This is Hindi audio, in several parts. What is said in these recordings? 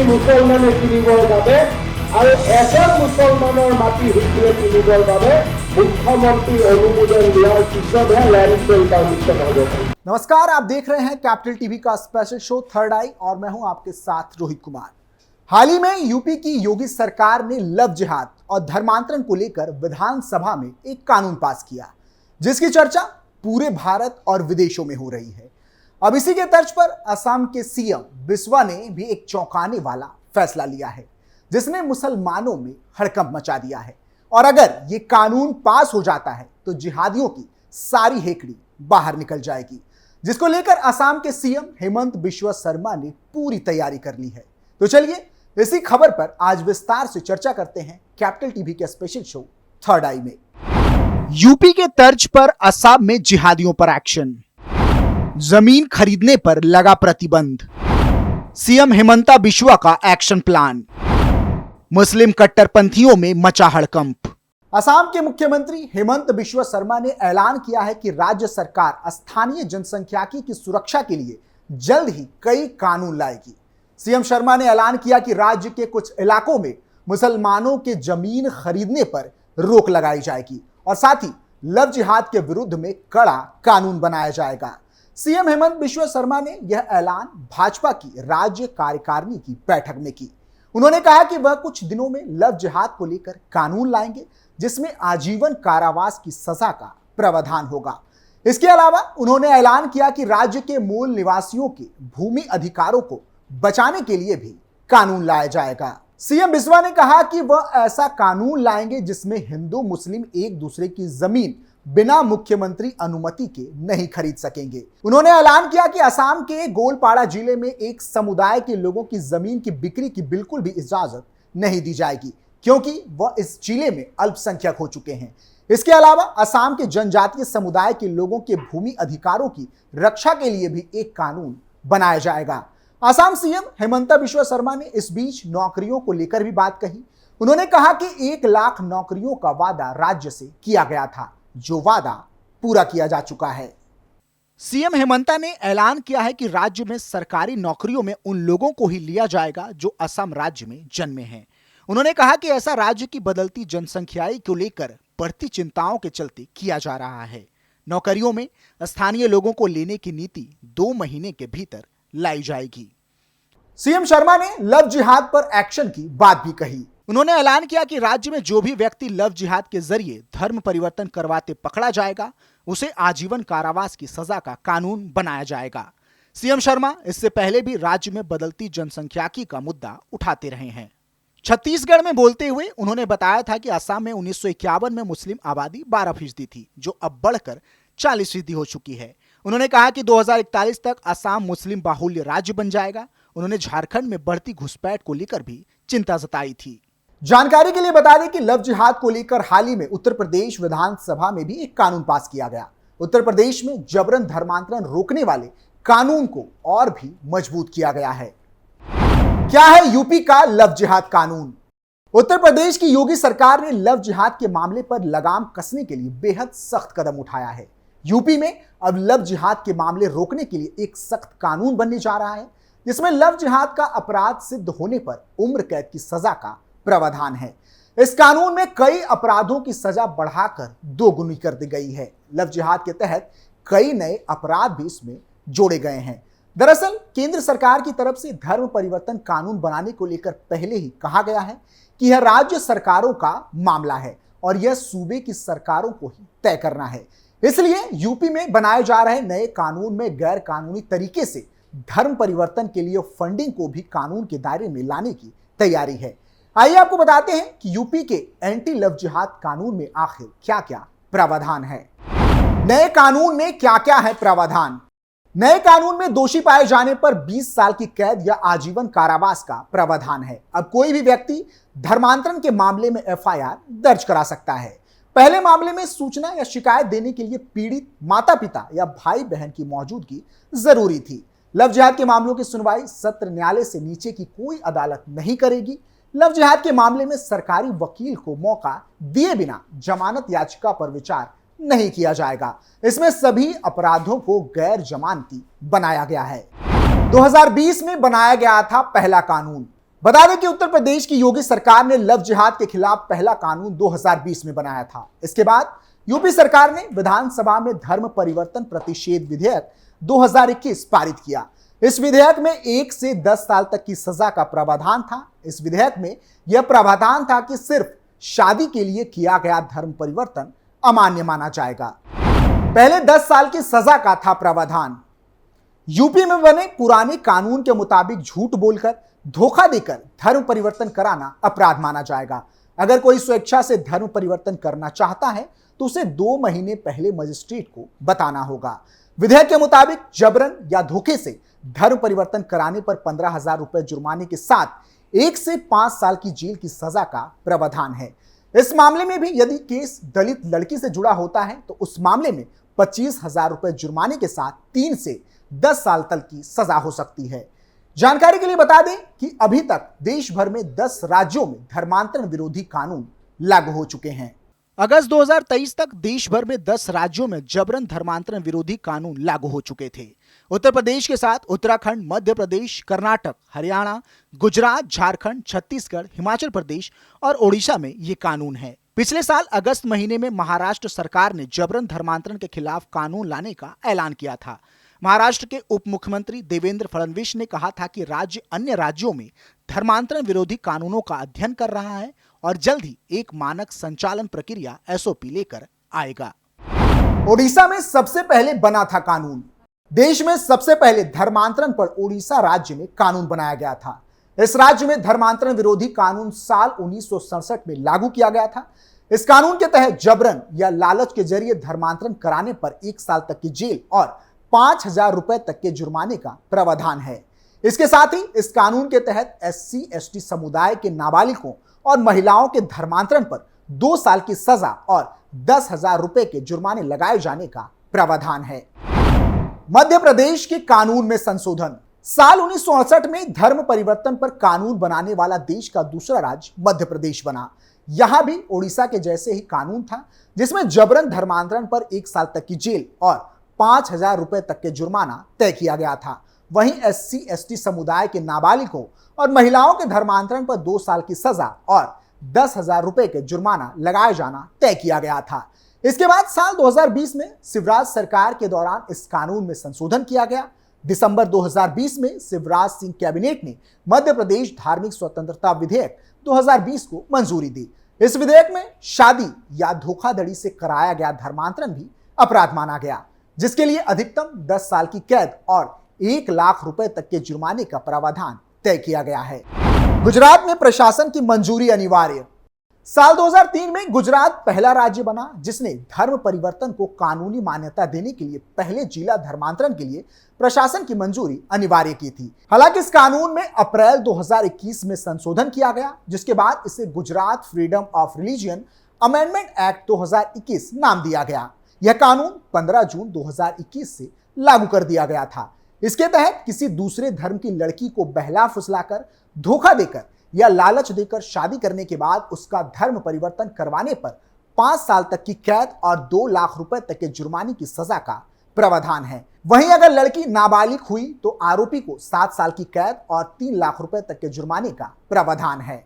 মাটি মুসলমানে কিনিবৰ বাবে আৰু এজন মুছলমানৰ মাটি হিন্দুৱে কিনিবৰ বাবে মুখ্যমंत्री অনুমोदन दियार पिछले लैंडसेल का अनुष्ठान हो। नमस्कार, आप देख रहे हैं कैपिटल टीवी का स्पेशल शो थर्ड आई और मैं हूं आपके साथ रोहित कुमार। हाल ही में यूपी की योगी सरकार ने लव जिहाद और धर्मांतरण को लेकर विधानसभा में एक कानून पास किया, जिसकी चर्चा पूरे भारत और विदेशों में हो रही है। अब इसी के तर्ज पर असम के सीएम बिस्वा ने भी एक चौंकाने वाला फैसला लिया है, जिसने मुसलमानों में हड़कंप मचा दिया है। और अगर ये कानून पास हो जाता है तो जिहादियों की सारी हेकड़ी बाहर निकल जाएगी, जिसको लेकर असम के सीएम हेमंत बिस्वा शर्मा ने पूरी तैयारी कर ली है। तो चलिए इसी खबर पर आज विस्तार से चर्चा करते हैं कैपिटल टीवी के स्पेशल शो थर्ड आई में। यूपी के तर्ज पर असम में जिहादियों पर एक्शन, जमीन खरीदने पर लगा प्रतिबंध, सीएम हेमंता बिस्वा का एक्शन प्लान, मुस्लिम कट्टरपंथियों में मचा हड़कंप। असम के मुख्यमंत्री हेमंत बिस्वा शर्मा ने ऐलान किया है कि राज्य सरकार स्थानीय जनसंख्यिकी की सुरक्षा के लिए जल्द ही कई कानून लाएगी। सीएम शर्मा ने ऐलान किया कि राज्य के कुछ इलाकों में मुसलमानों के जमीन खरीदने पर रोक लगाई जाएगी और साथ ही लव जिहाद के विरुद्ध में कड़ा कानून बनाया जाएगा। सीएम हेमंत बिस्वा शर्मा ने यह ऐलान भाजपा की राज्य कार्यकारिणी की बैठक में की। उन्होंने कहा कि वह कुछ दिनों में लव जिहाद को लेकर कानून लाएंगे, जिसमें आजीवन कारावास की सजा का प्रावधान होगा। इसके अलावा उन्होंने ऐलान किया कि राज्य के मूल निवासियों के भूमि अधिकारों को बचाने के लिए भी कानून लाया जाएगा। सीएम बिस्वा ने कहा कि वह ऐसा कानून लाएंगे जिसमें हिंदू मुस्लिम एक दूसरे की जमीन बिना मुख्यमंत्री अनुमति के नहीं खरीद सकेंगे। उन्होंने ऐलान किया कि असम के गोलपाड़ा जिले में एक समुदाय के लोगों की जमीन की बिक्री की बिल्कुल भी इजाजत नहीं दी जाएगी, क्योंकि वह इस जिले में अल्पसंख्यक हो चुके हैं। इसके अलावा असम के जनजातीय समुदाय के लोगों के भूमि अधिकारों की रक्षा के लिए भी एक कानून बनाया जाएगा। असम सीएम हेमंता बिस्वा शर्मा ने इस बीच नौकरियों को लेकर भी बात कही। उन्होंने कहा कि 1 लाख नौकरियों का वादा राज्य से किया गया था, जो वादा पूरा किया जा चुका है। सीएम हेमंता ने ऐलान किया है कि राज्य में सरकारी नौकरियों में उन लोगों को ही लिया जाएगा जो असम राज्य में जन्मे हैं। उन्होंने कहा कि ऐसा राज्य की बदलती जनसंख्या को लेकर बढ़ती चिंताओं के चलते किया जा रहा है। नौकरियों में स्थानीय लोगों को लेने की नीति 2 महीने के भीतर लाई जाएगी। सीएम शर्मा ने लव जिहाद पर एक्शन की बात भी कही। उन्होंने ऐलान किया कि राज्य में जो भी व्यक्ति लव जिहाद के जरिए धर्म परिवर्तन करवाते पकड़ा जाएगा, उसे आजीवन कारावास की सजा का कानून बनाया जाएगा। सीएम शर्मा इससे पहले भी राज्य में बदलती जनसंख्यिकी का मुद्दा उठाते रहे हैं। छत्तीसगढ़ में बोलते हुए उन्होंने बताया था कि असम में 1951 में मुस्लिम आबादी 12% थी, जो अब बढ़कर 40% हो चुकी है। उन्होंने कहा कि 2041 तक असम मुस्लिम बाहुल्य राज्य बन जाएगा। उन्होंने झारखंड में बढ़ती घुसपैठ को लेकर भी चिंता जताई थी। जानकारी के लिए बता दें कि लव जिहाद को लेकर हाल ही में उत्तर प्रदेश विधानसभा में भी एक कानून पास किया गया। उत्तर प्रदेश में जबरन धर्मांतरण रोकने वाले कानून को और भी मजबूत किया गया है। क्या है यूपी का लव जिहाद कानून? उत्तर प्रदेश की योगी सरकार ने लव जिहाद के मामले पर लगाम कसने के लिए बेहद सख्त कदम उठाया है। यूपी में अब लव जिहाद के मामले रोकने के लिए एक सख्त कानून बनने जा रहा है, जिसमें लव जिहाद का अपराध सिद्ध होने पर उम्र कैद की सजा का प्रावधान है। इस कानून में कई अपराधों की सजा बढ़ाकर 2 गुनी कर दी गई है। लव जिहाद के तहत कई नए अपराध भी इसमें जोड़े गए हैं। दरअसल केंद्र सरकार की तरफ से धर्म परिवर्तन कानून बनाने को लेकर पहले ही कहा गया है कि यह राज्य सरकारों का मामला है और यह सूबे की सरकारों को ही तय करना है। इसलिए यूपी में बनाए जा रहे नए कानून में गैर कानूनी तरीके से धर्म परिवर्तन के लिए फंडिंग को भी कानून के दायरे में लाने की तैयारी है। आइए आपको बताते हैं कि यूपी के एंटी लव जिहाद कानून में आखिर क्या क्या प्रावधान है। नए कानून में क्या क्या है प्रावधान? नए कानून में दोषी पाए जाने पर 20 साल की कैद या आजीवन कारावास का प्रावधान है। अब कोई भी व्यक्ति धर्मांतरण के मामले में एफआईआर दर्ज करा सकता है। पहले मामले में सूचना या शिकायत देने के लिए पीड़ित माता पिता या भाई बहन की मौजूदगी जरूरी थी। लव जिहाद के मामलों की सुनवाई सत्र न्यायालय से नीचे की कोई अदालत नहीं करेगी। लव जिहाद के मामले में सरकारी वकील को मौका दिए बिना जमानत याचिका पर विचार नहीं किया जाएगा। इसमें सभी अपराधों को गैर जमानती बनाया गया है। 2020 में बनाया गया था पहला कानून। बता दें कि उत्तर प्रदेश की योगी सरकार ने लव जिहाद के खिलाफ पहला कानून 2020 में बनाया था। इसके बाद यूपी सरकार ने विधानसभा में धर्म परिवर्तन प्रतिषेध विधेयक 2021 पारित किया। इस विधेयक में 1 से 10 साल तक की सजा का प्रावधान था। इस विधेयक में यह प्रावधान था कि सिर्फ शादी के लिए किया गया धर्म परिवर्तन अमान्य माना जाएगा। पहले 10 साल की सजा का था प्रावधान। यूपी में बने पुराने कानून के मुताबिक झूठ बोलकर, धोखा देकर धर्म परिवर्तन कराना अपराध माना जाएगा। अगर कोई स्वेच्छा से धर्म परिवर्तन करना चाहता है तो उसे 2 महीने पहले मजिस्ट्रेट को बताना होगा। विधेयक के मुताबिक जबरन या धोखे से धर्म परिवर्तन कराने पर 15,000 रुपए जुर्माने के साथ 1 से 5 साल की जेल की सजा का प्रावधान है। इस मामले में भी यदि केस दलित लड़की से जुड़ा होता है तो उस मामले में 25,000 रुपए जुर्माने के साथ 3 से 10 साल तक की सजा हो सकती है। जानकारी के लिए बता दें कि अभी तक देश भर में 10 राज्यों में धर्मांतरण विरोधी कानून लागू हो चुके हैं। अगस्त 2023 तक देश भर में 10 राज्यों में जबरन धर्मांतरण विरोधी कानून लागू हो चुके थे। उत्तर प्रदेश के साथ उत्तराखंड, मध्य प्रदेश, कर्नाटक, हरियाणा, गुजरात, झारखंड, छत्तीसगढ़, हिमाचल प्रदेश और ओडिशा में ये कानून है। पिछले साल अगस्त महीने में महाराष्ट्र सरकार ने जबरन धर्मांतरण के खिलाफ कानून लाने का ऐलान किया था। महाराष्ट्र के उप मुख्यमंत्री देवेंद्र फडणवीस ने कहा था कि राज्य अन्य राज्यों में धर्मांतरण विरोधी कानूनों का अध्ययन कर रहा है और जल्द ही एक मानक संचालन प्रक्रिया एसओपी लेकर आएगा। ओडिशा में सबसे पहले बना था कानून। देश में सबसे पहले धर्मांतरण पर ओडिशा राज्य में कानून बनाया गया था। इस राज्य में धर्मांतरण विरोधी कानून साल 1967 में लागू किया गया था। इस कानून के तहत जबरन या लालच के जरिए धर्मांतरण कराने पर 1 साल तक की जेल और 5,000 रुपए तक के जुर्माने का प्रावधान है। इसके साथ ही इस कानून के तहत SC/ST समुदाय के नाबालिगों और महिलाओं के धर्मांतरण पर 2 साल की सजा और 10,000 रुपए के जुर्माने लगाए जाने का प्रावधान है। मध्य प्रदेश के कानून में संशोधन। साल 1968 में धर्म परिवर्तन पर कानून बनाने वाला देश का दूसरा राज्य मध्य प्रदेश बना। यहां भी ओडिशा के जैसे ही कानून था, जिसमें जबरन धर्मांतरण पर 1 साल तक की जेल और 5,000 रुपए तक के जुर्माना तय किया गया था। वहीं SC/ST समुदाय के नाबालिगों और महिलाओं के धर्मांतरण पर 2 साल की सजा और 10,000 रुपए के जुर्माना लगाए जाना तय किया गया था। इसके बाद साल 2020 में शिवराज सरकार के दौरान इस कानून में संशोधन किया गया। दिसंबर 2020 में शिवराज सिंह कैबिनेट ने मध्य प्रदेश धार्मिक स्वतंत्रता विधेयक 2020 को मंजूरी दी। इस विधेयक में शादी या धोखाधड़ी से कराया गया धर्मांतरण भी अपराध माना गया, जिसके लिए अधिकतम 10 साल की कैद और 1 लाख रुपए तक के जुर्माने का प्रावधान तय किया गया है। गुजरात में प्रशासन की मंजूरी अनिवार्य। साल 2003 में गुजरात पहला राज्य बना जिसने धर्म परिवर्तन को कानूनी मान्यता देने के लिए पहले जिला धर्मांतरण के लिए प्रशासन की मंजूरी अनिवार्य की थी। हालांकि इस कानून में अप्रैल 2021 में संशोधन किया गया, जिसके बाद इसे Gujarat freedom of religion amendment act 2021 नाम दिया गया। यह कानून 15 जून 2021 से लागू कर दिया गया था। इसके तहत किसी दूसरे धर्म की लड़की को बहला फुसलाकर, धोखा देकर या लालच देकर शादी करने के बाद उसका धर्म परिवर्तन करवाने पर 5 साल तक की कैद और 2 लाख रुपए तक के जुर्माने की सजा का प्रावधान है। वहीं अगर लड़की नाबालिग हुई तो आरोपी को 7 साल की कैद और 3 लाख रुपए तक के जुर्माने का प्रावधान है।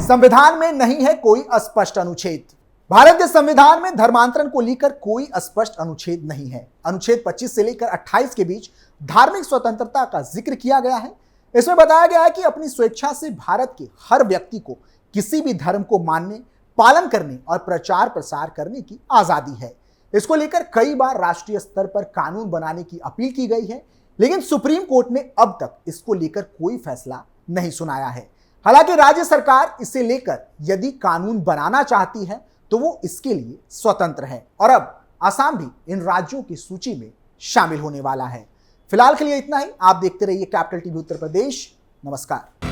संविधान में नहीं है कोई अस्पष्ट अनुच्छेद। भारत के संविधान में धर्मांतरण को लेकर कोई स्पष्ट अनुच्छेद नहीं है। अनुच्छेद 25 से लेकर 28 के बीच धार्मिक स्वतंत्रता का जिक्र किया गया है। इसमें बताया गया है कि अपनी स्वेच्छा से भारत के हर व्यक्ति को किसी भी धर्म को मानने, पालन करने और प्रचार प्रसार करने की आजादी है। इसको लेकर कई बार राष्ट्रीय स्तर पर कानून बनाने की अपील की गई है, लेकिन सुप्रीम कोर्ट ने अब तक इसको लेकर कोई फैसला नहीं सुनाया है। हालांकि राज्य सरकार इसे लेकर यदि कानून बनाना चाहती है तो वो इसके लिए स्वतंत्र है और अब असम भी इन राज्यों की सूची में शामिल होने वाला है। फिलहाल के लिए इतना ही। आप देखते रहिए कैपिटल टीवी उत्तर प्रदेश। नमस्कार।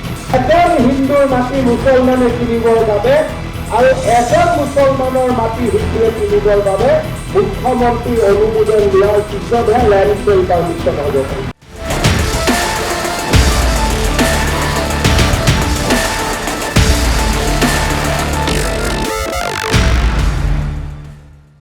हिंदुर माटी मुसलमाने किनिबर বাবে আৰু এজন মুছলমানৰ মাটি হিন্দুৱে কিনিবৰ বাবে মুখ্যমন্ত্ৰী অনুমোদন দিয়াৰ পিছতহে ল্যান্ড সেল পাৰমিশন হ'ব।